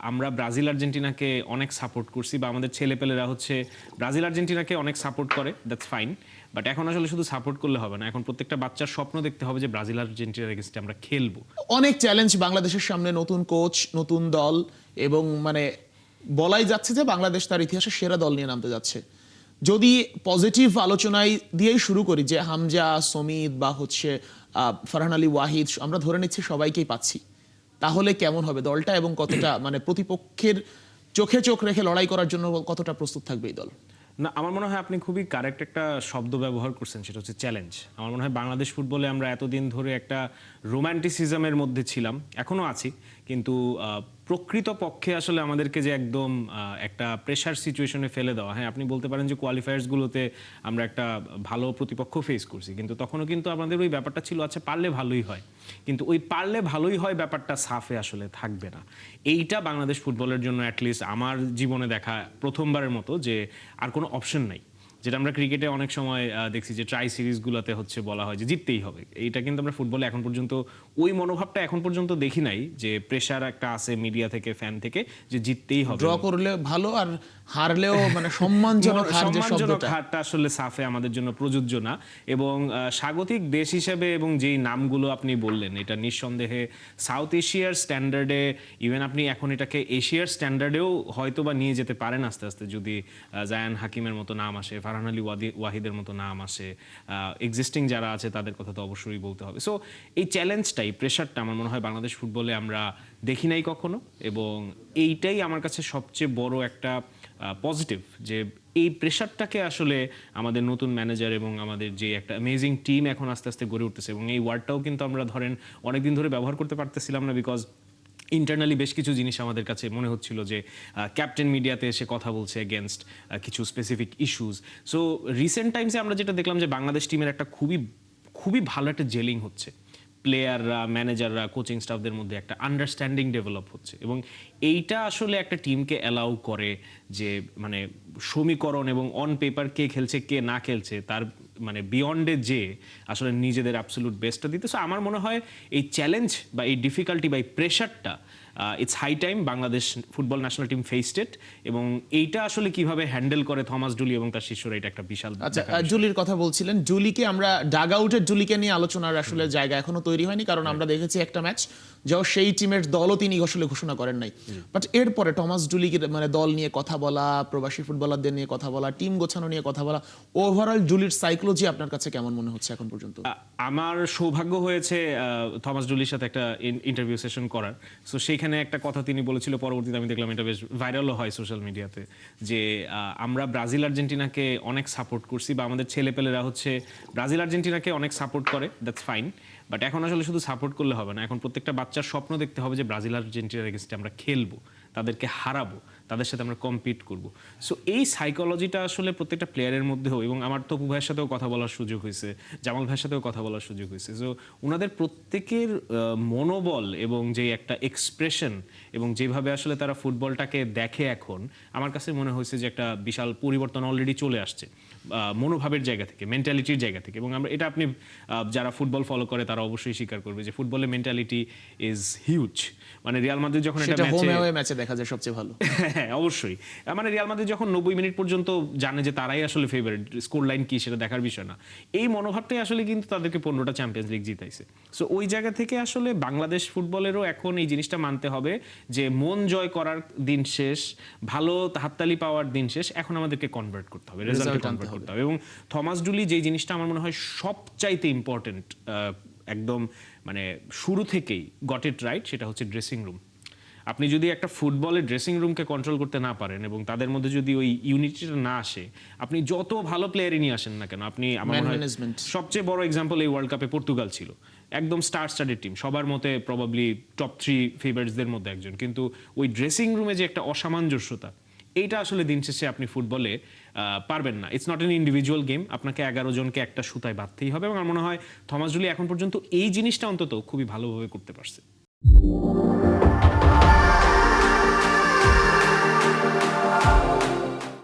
আমরা ব্রাজিল আর্জেন্টিনাকে অনেক সাপোর্ট করছি বা আমাদের ছেলেপেলেরা হচ্ছে ব্রাজিল আর্জেন্টিনাকে অনেক সাপোর্ট করে, দ্যাটস ফাইন। বাট এখন আসলে শুধু সাপোর্ট করলে হবে না, এখন প্রত্যেকটা বাচ্চার স্বপ্ন দেখতে হবে যে ব্রাজিল আর্জেন্টিনার এগেইনস্টে আমরা খেলবো। অনেক চ্যালেঞ্জ বাংলাদেশের সামনে, নতুন কোচ, নতুন দল, এবং মানে বলাই যাচ্ছে যে বাংলাদেশ তার ইতিহাসে সেরা দল নিয়ে নামতে যাচ্ছে। যদি পজিটিভ আলোচনায় দিয়েই শুরু করি, যে হামজা, সমিত বা হচ্ছে ফারহান আলী ওয়াহিদ, আমরা ধরে নিচ্ছি সবাইকেই পাচ্ছি, তাহলে কেমন হবে দলটা এবং কতটা মানে প্রতিপক্ষের চোখে চোখ রেখে লড়াই করার জন্য কতটা প্রস্তুত থাকবে এই দল? না, আমার মনে হয় আপনি খুবই কারেক্ট একটা শব্দ ব্যবহার করছেন, সেটা হচ্ছে চ্যালেঞ্জ। আমার মনে হয় বাংলাদেশ ফুটবলে আমরা এতদিন ধরে একটা রোম্যান্টিসিজমের মধ্যে ছিলাম, এখনও আছি, কিন্তু প্রকৃত পক্ষে আসলে আমাদেরকে যে একদম একটা প্রেশার সিচুয়েশনে ফেলে দেওয়া, হ্যাঁ আপনি বলতে পারেন যে কোয়ালিফায়ার্সগুলোতে আমরা একটা ভালো প্রতিপক্ষ ফেস করছি, কিন্তু তখনও কিন্তু আমাদের ওই ব্যাপারটা ছিল আচ্ছা পারলে ভালোই হয়, কিন্তু ওই পারলে ভালোই হয় ব্যাপারটা সাফে আসলে থাকবে না। এইটা বাংলাদেশ ফুটবলের জন্য অ্যাটলিস্ট আমার জীবনে দেখা প্রথমবারের মতো যে আর কোনো অপশন নাই। যেটা আমরা ক্রিকেটে অনেক সময় দেখছি যে ট্রাই সিরিজগুলোতে হচ্ছে বলা হয় যে জিততেই হবে, এইটা কিন্তু আমরা ফুটবলে এখন পর্যন্ত ওই মনোভাবটা এখন পর্যন্ত দেখি নাই, যে প্রেশার একটা আছে মিডিয়া থেকে, ফ্যান থেকে, যে জিততেই হবে। ড্র করলে ভালো, আর হারলেও মানে সম্মানজনক হার, যে সম্মানজনক শব্দটা, হারটা আসলে সাফে আমাদের জন্য প্রযোজ্য না। এবং স্বাগতিক দেশ হিসেবে এবং যেই নামগুলো আপনি বললেন, এটা নিঃসন্দেহে সাউথ এশিয়ার স্ট্যান্ডার্ডে, ইভেন আপনি এখন এটাকে এশিয়ার স্ট্যান্ডার্ডেও হয়তো বা নিয়ে যেতে পারেন আস্তে আস্তে, যদি জায়ান হাকিমের মতো নাম আসে, ফারহান আলী ওয়াহিদের মতো নাম আসে, এক্সিস্টিং যারা আছে তাদের কথা তো অবশ্যই বলতে হবে। সো এই চ্যালেঞ্জটাই, প্রেশারটা আমার মনে হয় বাংলাদেশ ফুটবলে আমরা দেখি নাই কখনো, এবং এইটাই আমার কাছে সবচেয়ে বড় একটা পজিটিভ, যে এই প্রেশারটাকে আসলে আমাদের নতুন ম্যানেজার এবং আমাদের যে একটা অ্যামেজিং টিম এখন আস্তে আস্তে গড়ে উঠতেছে, এবং এই ওয়ার্ডটাও কিন্তু আমরা ধরেন অনেকদিন ধরে ব্যবহার করতে পারতেছিলাম না, বিকজ ইন্টারনালি বেশ কিছু জিনিস আমাদের কাছে মনে হচ্ছিল যে ক্যাপ্টেন মিডিয়াতে এসে কথা বলছে এগেনস্ট কিছু স্পেসিফিক ইস্যুস। সো রিসেন্ট টাইমসে আমরা যেটা দেখলাম যে বাংলাদেশ টিমের একটা খুবই খুবই ভালো একটা জেলিং হচ্ছে, প্লেয়াররা, ম্যানেজাররা, কোচিং স্টাফদের মধ্যে একটা আন্ডারস্ট্যান্ডিং ডেভেলপ হচ্ছে, এবং এইটা আসলে একটা টিমকে অ্যালাউ করে যে মানে সমীকরণ এবং অন পেপার কে খেলছে কে না খেলছে তার মানে বিয়ন্ডে যে আসলে নিজেদের অ্যাবসলিউট বেস্টটা দিতে। সো আমার মনে হয় এই চ্যালেঞ্জ বা এই ডিফিকাল্টি বা এই প্রেশারটা it's high time Bangladesh football national team faced it, এবং এইটা আসলে কিভাবে হ্যান্ডেল করে থমাস ডুলি এবং তার শিষ্যরা, এটা একটা বিশাল। আচ্ছা, জুলির কথা বলছিলেন, জুলিকে আমরা ডাগ আউটের জুলিকে নিয়ে আলোচনার আসলে জায়গা এখনো তৈরি হয়নি, কারণ আমরা দেখেছি একটা ম্যাচ যাও সেই টিমের দলও তিনি আসলে ঘোষণা করেন নাই। বাট এরপরে টমাস জুলিকে মানে দল নিয়ে কথা বলা, প্রবাসী ফুটবলারদের নিয়ে কথা বলা, টিম গোছানো নিয়ে কথা বলা, ওভারঅল জুলির সাইকোলজি আপনার কাছে কেমন মনে হচ্ছে এখন পর্যন্ত? আমার সৌভাগ্য হয়েছে থমাস ডুলির সাথে একটা ইন্টারভিউ সেশন করার। সো সেইখানে একটা কথা তিনি বলেছিল, পরবর্তীতে আমি দেখলাম এটা বেশ ভাইরালও হয় সোশ্যাল মিডিয়াতে, যে আমরা ব্রাজিল আর্জেন্টিনাকে অনেক সাপোর্ট করছি বা আমাদের ছেলেপেলেরা হচ্ছে ব্রাজিল আর্জেন্টিনাকে অনেক সাপোর্ট করে, দ্যাটস ফাইন। বাট এখন আসলে শুধু সাপোর্ট করলে হবে না, এখন প্রত্যেকটা বাচ্চার স্বপ্ন দেখতে হবে যে ব্রাজিল আর্জেন্টিনার এগেইনস্টে আমরা খেলবো, তাদেরকে হারাবো, তাদের সাথে আমরা কম্পিট করব। সো এই সাইকোলজিটা আসলে প্রত্যেকটা প্লেয়ারের মধ্যেও, এবং আমার তপু ভাইয়ের সাথেও কথা বলার সুযোগ হয়েছে, জামাল ভাইয়ের সাথেও কথা বলার সুযোগ হয়েছে। সো ওনাদের প্রত্যেকের মনোবল এবং যে একটা এক্সপ্রেশন এবং যেভাবে আসলে তারা ফুটবলটাকে দেখে, এখন আমার কাছে মনে হয়েছে যে একটা বিশাল পরিবর্তন অলরেডি চলে আসছে মনোভাবের জায়গা থেকে, মেন্টালিটির জায়গা থেকে। এবং আমরা এটা আপনি যারা ফুটবল ফলো করে তারা অবশ্যই স্বীকার করবে যে ফুটবলের মেন্টালিটি ইজ হিউজ। মানে রিয়াল মাদ্রিদ যখন এটা ম্যাচে দেখা যায় সবচেয়ে ভালো, হ্যাঁ অবশ্যই, মানে রিয়াল মাদ্রিদ যখন 90 মিনিট পর্যন্ত জানে যে তারাই আসলে ফেভারিট, স্কোর লাইন কি সেটা দেখার বিষয় না, এই মনোভাবটাই আসলে কিন্তু তাদেরকে 15টা চ্যাম্পিয়ন্স লিগ জিতাইছে। সো ওই জায়গা থেকে আসলে বাংলাদেশ ফুটবলেরও এখন এই জিনিসটা মানতে হবে যে মন জয় করার দিন শেষ, ভালো হাততালি পাওয়ার দিন শেষ, এখন আমাদেরকে কনভার্ট করতে হবে, রেজাল্টে কনভার্ট করতে হবে। এবং থমাস ডুলি যেই জিনিসটা আমার মনে হয় সবচাইতে ইম্পর্টেন্ট, একদম মানে শুরু থেকেই গট ইট রাইট, সেটা হচ্ছে ড্রেসিং রুম। আপনি যদি একটা ফুটবলের ড্রেসিং রুমকে কন্ট্রোল করতে না পারেন এবং তাদের মধ্যে যদি ওই ইউনিটিটা না আসে, আপনি যত ভালো প্লেয়ারই নিয়ে আসেন না কেন, আপনি আমার মনে হয় সবচেয়ে বড় এক্সাম্পল এই ওয়ার্ল্ড কাপে পর্তুগাল ছিল, একদম স্টার স্টাডেড টিম, সবার মতে প্রবাবলি টপ 3 ফেভারিটসদের মধ্যে একজন, কিন্তু ওই ড্রেসিং রুমে যে একটা অসামঞ্জস্যতা, এইটা আসলে দিন শেষে আপনি ফুটবলে পারবেন না। It's not an individual game, আপনাকে 11 জনকে একটা সুতায় বাঁধতেই হবে, এবং আমার মনে হয় থমাস ডুলি এখন পর্যন্ত এই জিনিসটা অন্তত খুবই ভালোভাবে করতে পারছে।